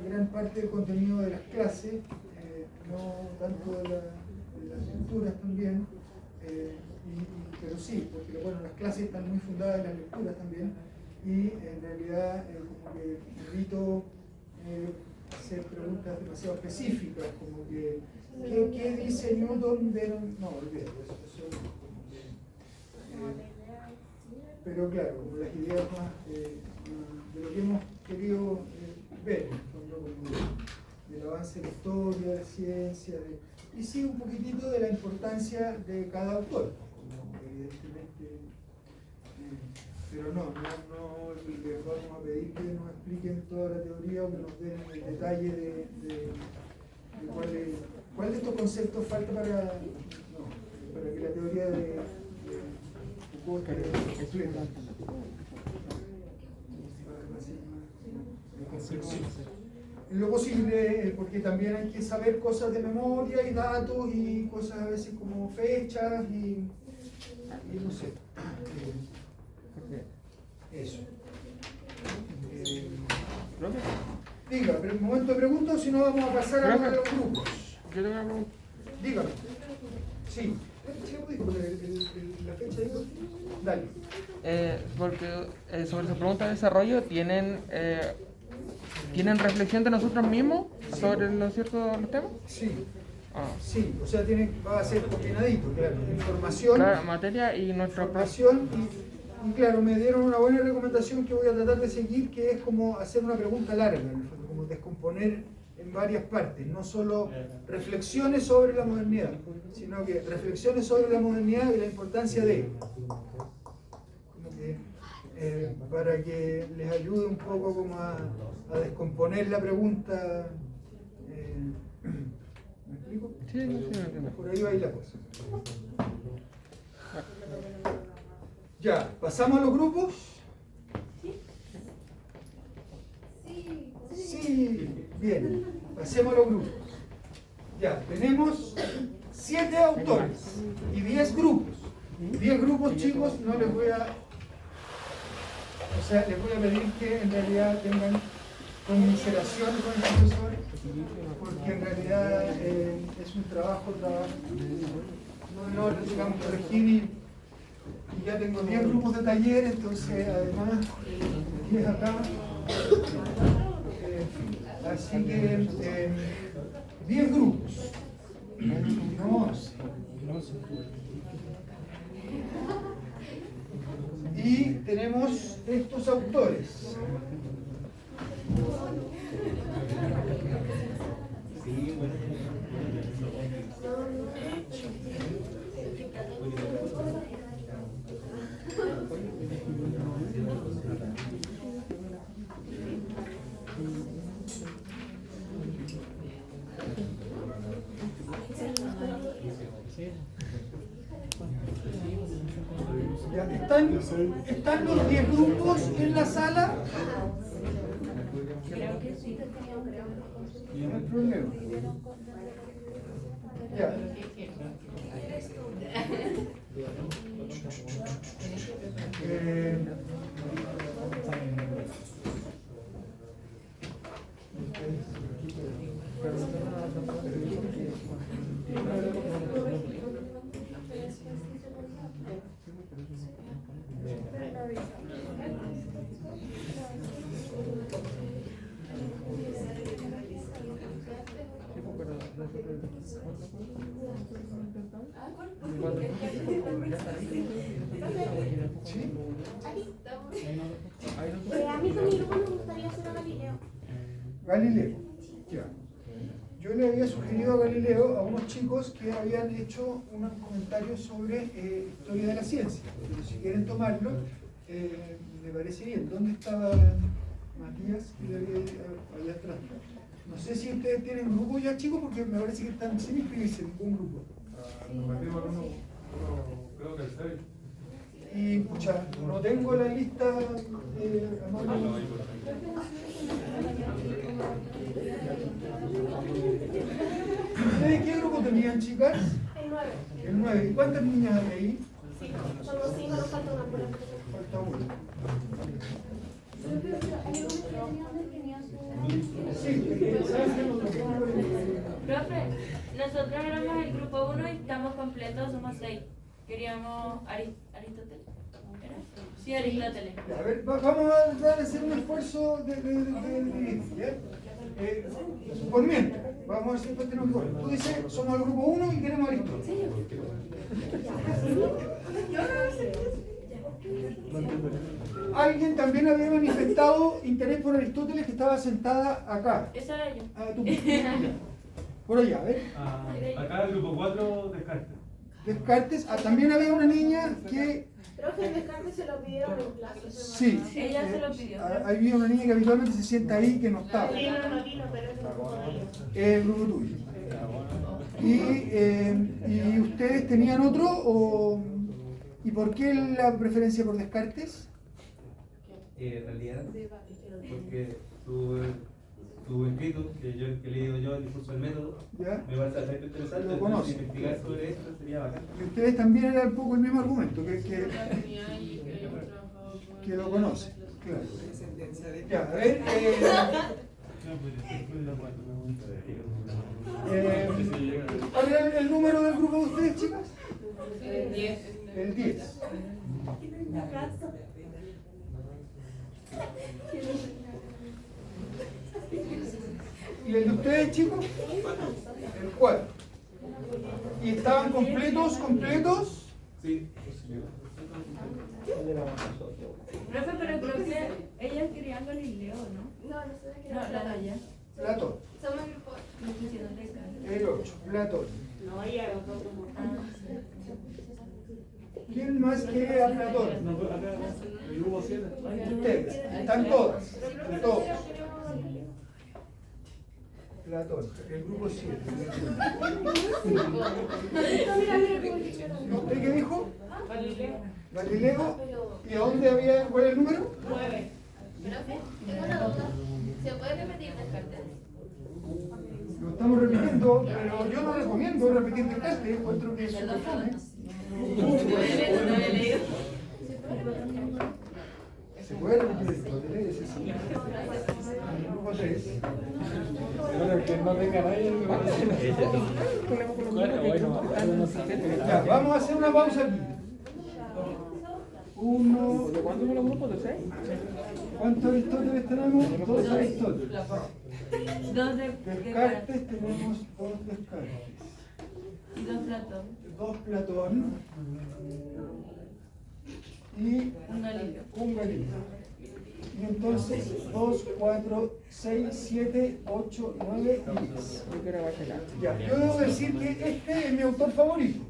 gran parte del contenido de las clases, no tanto de las lecturas también, pero sí, porque las clases están muy fundadas en las lecturas también, y en realidad como que evito hacer preguntas demasiado específicas, como que ¿qué dice Newton de...? No, olvídate, eso como que, pero claro, como las ideas más de lo que hemos querido ver, en el fondo, como del avance de la historia, de la ciencia, y sí un poquitito de la importancia de cada autor, como evidentemente, pero no les vamos a pedir que nos expliquen toda la teoría o que nos den el detalle de cuál de estos conceptos falta para que la teoría de Foucault esté completa. En lo posible, porque también hay que saber cosas de memoria y datos y cosas a veces como fechas y no sé. Eso. Diga, pero momento de preguntas, si no vamos a pasar a los grupos. Yo tengo una pregunta. Dígame. Sí. La fecha ahí. Dale. Porque sobre su pregunta de desarrollo, ¿tienen reflexión de nosotros mismos sobre los ciertos temas? Sí. Ah. Sí, o sea, va a ser combinadito, claro. Información. Claro, materia y nuestra información y claro, me dieron una buena recomendación que voy a tratar de seguir, que es como hacer una pregunta larga, en el fondo, como descomponer en varias partes, no solo reflexiones sobre la modernidad, sino que reflexiones sobre la modernidad y la importancia de, como que, para que les ayude un poco como a descomponer la pregunta. ¿Me explico? Sí, entiendo. Por ahí va a ir la cosa. Ya, ¿pasamos a los grupos? Sí, bien, pasemos a los grupos. Ya, tenemos 7 autores y 10 grupos. 10 grupos, chicos, no les voy a... O sea, les voy a pedir que en realidad tengan conmiseración con el profesor, porque en realidad es un trabajo. No digamos corregir y ya tengo 10 grupos de taller, entonces además 10 acá. Así que 10 grupos. No 11. Y tenemos estos autores. Ya, ¿están los 10 grupos en la sala? Creo que sí. No hay problema. Ya. A mí con mi grupo nos gustaría hacer a Galileo. Galileo. Ya. Yo le había sugerido a Galileo a unos chicos que habían hecho unos comentarios sobre historia de la ciencia. Pero si quieren tomarlo, me parece bien. ¿Dónde estaba Matías? Que le había allá atrás. No sé si ustedes tienen grupo ya, chicos, porque me parece que están sin inscribirse en ningún grupo. Creo que el 6. Y, pucha, no tengo la lista a mano. ¿Ustedes qué grupo tenían, chicas? El 9. El 9. ¿Y cuántas niñas hay ahí? Somos 5, nos falta una pura. Falta una. Sí, ¿sabes qué? Profe, nosotros éramos el grupo 1 y estamos completos, somos 6. Queríamos Aristóteles. ¿Era? Sí, Aristóteles. Ya, a ver, vamos a hacer un esfuerzo de ¿ya? Por mientras, vamos a ver si después tenemos que volver. Tú dices, somos el grupo 1 y queremos Aristóteles. Alguien también había manifestado interés por Aristóteles que estaba sentada acá. Esa era yo. Ah, tú. Por allá, a ver. Acá el grupo 4, Descartes. Descartes. Ah, también había una niña que... Profe, el Descartes se lo pidieron en clase. Sí. Ella se lo pidió. Había una niña que habitualmente se sienta ahí que no estaba. Sí, no vino, pero es un grupo de ellos. El grupo tuyo. ¿Y ustedes tenían otro? ¿Y por qué la preferencia por Descartes? En realidad, porque tu escrito, que he leído yo, el discurso del método, ¿Ya? me parece bastante interesante. Lo conoce. Investigar sobre esto sería bacán. Y ustedes también era un poco el mismo argumento, que lo conocen. Claro. Ya, a ver. ¿Cuál era el número del grupo de ustedes, chicas? El 10. El 10. ¿Y el de ustedes, chicos? El 4. ¿Y estaban completos? Sí. Profe, pero creo que ellas querían Galileo, ¿no? No, nosotros No, queremos la de allá. Platón. Somos el grupo. No quisieron Descartes. El 8. Platón. No, ella era otro grupo. ¿Quién más quiere a Platón? El grupo 7. Ustedes. Están todas. Todos. Platón. El grupo 7. ¿Y usted qué dijo? Galileo. ¿Y a dónde había? ¿Cuál es el número? 9. Profe, tengo una duda. ¿Se puede repetir Descartes? Lo estamos repitiendo, pero yo no recomiendo repetir Descartes. Encuentro que es súper fome. ¿Se puede repetir Aristóteles? Sí. El grupo 3. Que no tenga nadie. Ya, vamos a hacer una pausa aquí. Uno. ¿De cuántos son los grupos? ¿De 6? ¿Cuántos Aristóteles tenemos? 2 Aristóteles. Dos Descartes tenemos 2 Descartes. y 2 Platón. 2 Platón. Y Un Galileo. un Galileo. Y entonces 2, 4, 6, 7, 8, 9 y 10. Yo quiero bailar. Ya, yo debo decir que este es mi autor favorito.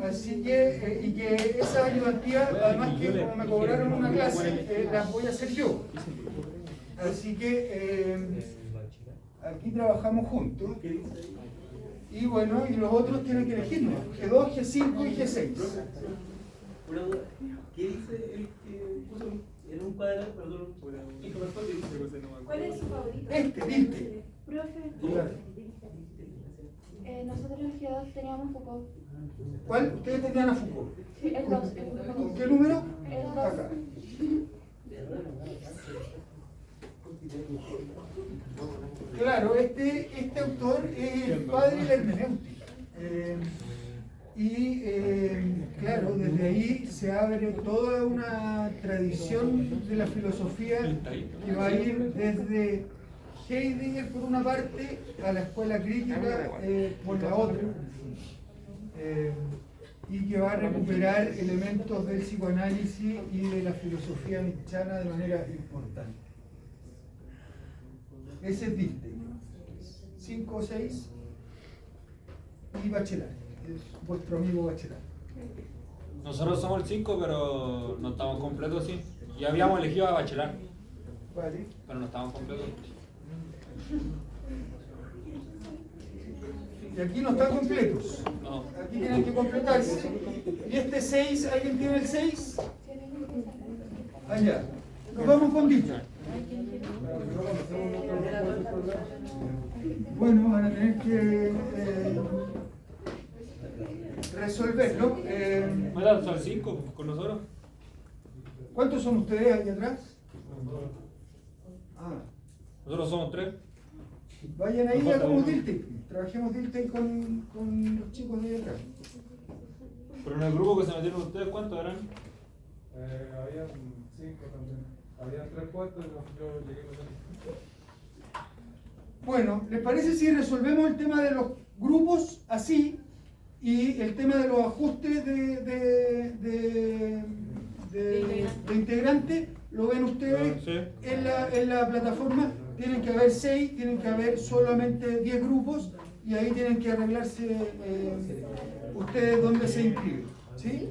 Así que, y que esa ayudantía, además que como me cobraron una clase, las voy a hacer yo. Así que aquí trabajamos juntos. Y bueno, y los otros tienen que elegirnos, G2, G5 y G6. Una duda. ¿Qué dice el que puso en un cuadrado? Perdón, hijo perfecto. ¿Cuál es su favorito? Este. Profe, Claro. nosotros en G2 teníamos Foucault. ¿Cuál? Ustedes tenían a Foucault. Sí, el 2. ¿Con qué número? El 2. Acá. Claro, este autor es el padre de la hermenéutica. Claro, desde ahí se abre toda una tradición de la filosofía que va a ir desde Heidegger por una parte a la escuela crítica por la otra. y que va a recuperar elementos del psicoanálisis y de la filosofía nietzscheana de manera importante. Ese es Dilthey. 5 o 6 y Bachelard, es vuestro amigo Bachelard. Nosotros somos el 5, pero no estamos completos, sí. Ya habíamos elegido a Bachelard, Vale. pero no estamos completos. Y aquí no están completos. No. Aquí tienen que completarse. ¿Y este 6? ¿Alguien tiene el 6? Allá. Nos vamos con Dilthey. Bueno, van a tener que resolverlo. Bueno, son 5 con nosotros. ¿Cuántos son ustedes ahí atrás? Ah, Nosotros somos 3. vayan ahí y hagamos Dilthey. Trabajemos Dilthey con los chicos de ahí atrás. Pero en el grupo que se metieron ustedes, ¿cuántos eran? Había 5 también. Había 3 puestos y yo llegué con él. Bueno, ¿les parece si resolvemos el tema de los grupos así y el tema de los ajustes de integrantes? ¿Lo ven ustedes Sí. en la plataforma? Tienen que haber 6, tienen que haber solamente 10 grupos y ahí tienen que arreglarse ustedes dónde se inscriben. ¿Sí?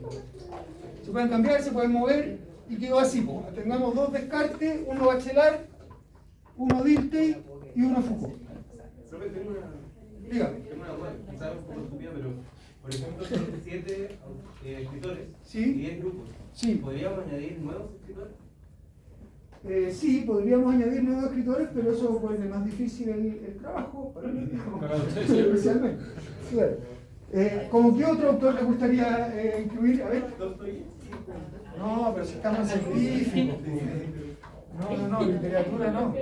Se pueden cambiar, se pueden mover y quedó así. Pues. Tengamos 2 Descartes, uno Bachelard, uno Dilthey y uno Foucault. Profe, tengo Dígame. una duda, quizás un poco estúpida, pero por ejemplo, son 7 escritores Sí. y 10 grupos. Sí. ¿Podríamos añadir nuevos escritores? Sí, podríamos añadir nuevos escritores, pero eso vuelve más difícil el trabajo para mí, especialmente. Claro. ¿Cómo qué otro autor le gustaría incluir? A ver. No, pero si estamos científicos. No, literatura no.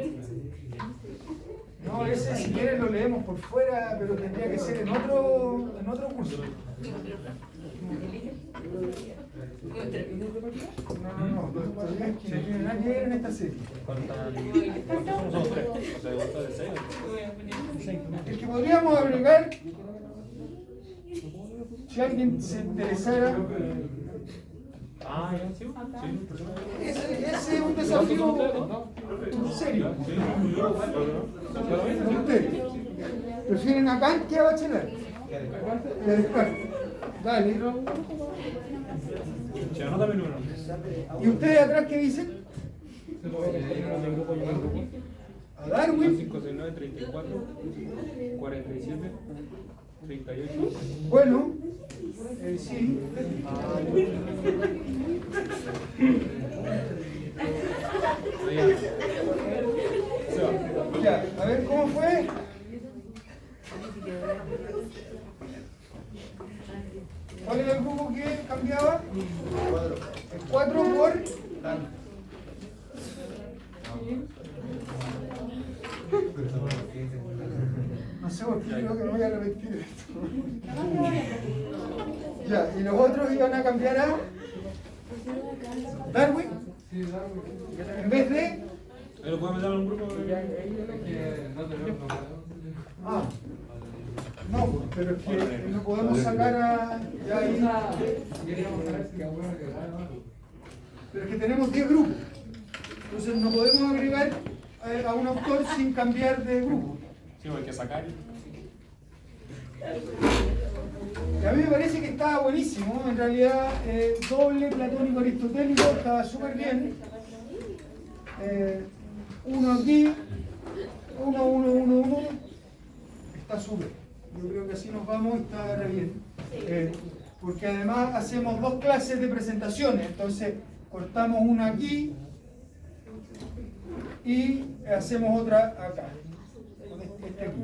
No, ese si quieren lo leemos por fuera, pero tendría que ser en otro curso. No, todavía es que no tiene nada que ver en esta serie. Somos 3. O sea, ¿gustó de 6? El que podríamos agregar, si alguien se interesara, Ah, ya, sí. ese es un desafío serio. ¿Ustedes prefieren a Kant que a Bachelard? Que a Descartes. Dale. Se anota mi número. ¿Y ustedes atrás qué dicen? A Darwin. 5, 6, 9, 34, 47, 38. Bueno, sí. Ya, a ver cómo fue. ¿Cuál era el grupo que cambiaba? El 4 por... No sé por qué creo que no voy a repetir esto. Ya, y los otros iban a cambiar a Darwin. En vez de... ¿Lo puedo meter en un grupo? Ah, no, pues, pero es que no podemos sacar a... Ya ahí. Pero es que tenemos 10 grupos. Entonces no podemos agregar a un autor sin cambiar de grupo. Sí, hay que sacar. Y a mí me parece que estaba buenísimo. En realidad, doble platónico aristotélico estaba súper bien. Uno aquí, uno. Está súper. Yo creo que así nos vamos y está re bien. Porque además hacemos 2 clases de presentaciones. Entonces, cortamos una aquí y hacemos otra acá. Con este aquí.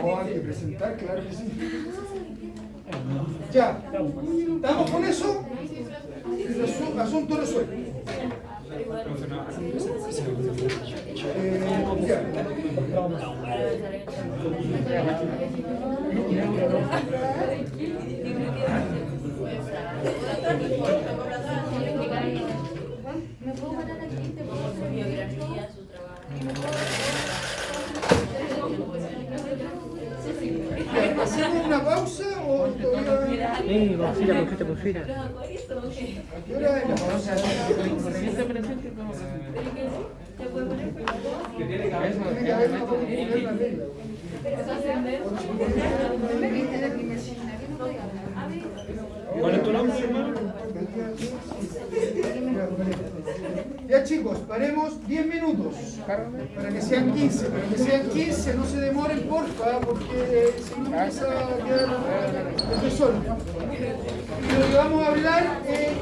Oh, hay que presentar, claro que sí. Ya, ¿estamos con eso? El asunto resuelto. Ya. ¿Me puedo parar aquí? ¿Te puedo hacer Biografía, su trabajo. Hacemos todavía. Sí, confira. Los acuarios son que. ¿A qué hora es? Siente presente como ¿Pero qué? ¿Se puede poner por que tiene cabeza. Tiene que haber una regla. ¿Cuál es tu nombre, hermano? Ya chicos, paremos 10 minutos para que sean 15, no se demoren porfa, porque si no empieza a quedar solo. Y lo que vamos a hablar